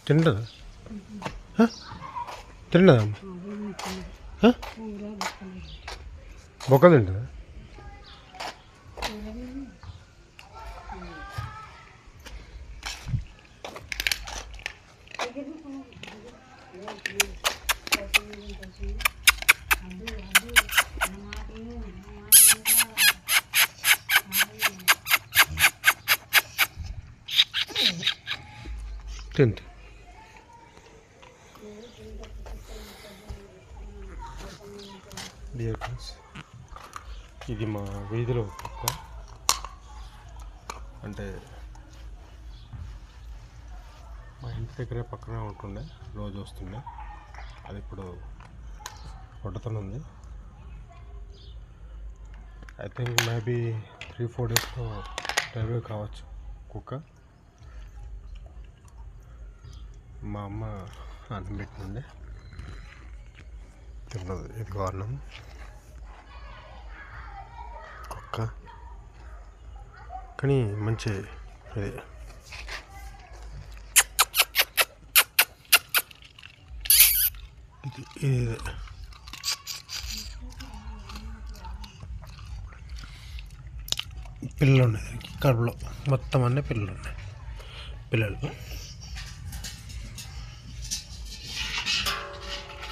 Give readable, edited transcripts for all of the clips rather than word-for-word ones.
తింటుందా? తింటుందా? బొక్క తింటుందా? తింటు dear friends, ఇది మా వీధిలో కుక్క. అంటే మా ఇంటి దగ్గరే పక్కనే ఉంటుండే, రోజు వస్తుండే. అది ఇప్పుడు కొడుతుంది. ఐ థింక్ మేబీ 3-4 డేస్లో డెలివరీ కావచ్చు కుక్క. మా అమ్మ అన్నం పెట్టిండే తిన్నది. ఇది కారణం కుక్క, కానీ మంచి ఇది. ఇది పిల్లలు ఉన్నాయి దానికి కడుపులో, మొత్తం అన్నీ పిల్లలు ఉన్నాయి. పిల్లలు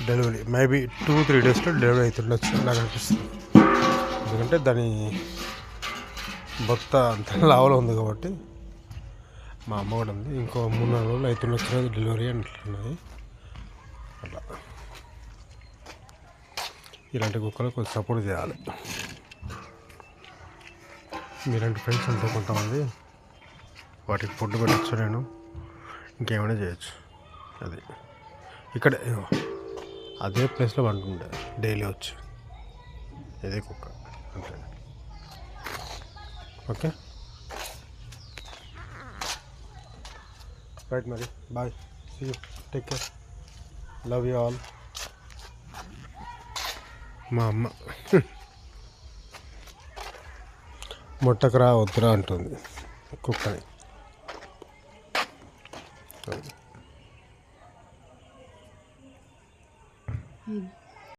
డెలివరీ మేబీ 2-3 డేస్లో డెలివరీ అవుతుండొచ్చు నాకు అనిపిస్తుంది. ఎందుకంటే దాని బొత్త అంత లావులో ఉంది కాబట్టి. మా అమ్మ కూడా ఉంది, ఇంకో 3-4 రోజులు అవుతుండొచ్చు డెలివరీ అంటున్నది. అట్లా ఇలాంటి కుక్కలు కొంచెం సపోర్ట్ చేయాలి. మీలాంటి ఫ్రెండ్స్ ఉంటే కొంతమంది వాటికి ఫుడ్ పెట్టచ్చు, నేను ఇంకేమైనా చేయొచ్చు. అది ఇక్కడే అదే ప్లేస్లో పండుకుంటే డైలీ వచ్చి ఇదే కుక్క అంతే. ఓకే రైట్, మరి bye, see you, take care, love you all. మా అమ్మ ముట్టకరా వద్దురా అంటుంది కుక్కని.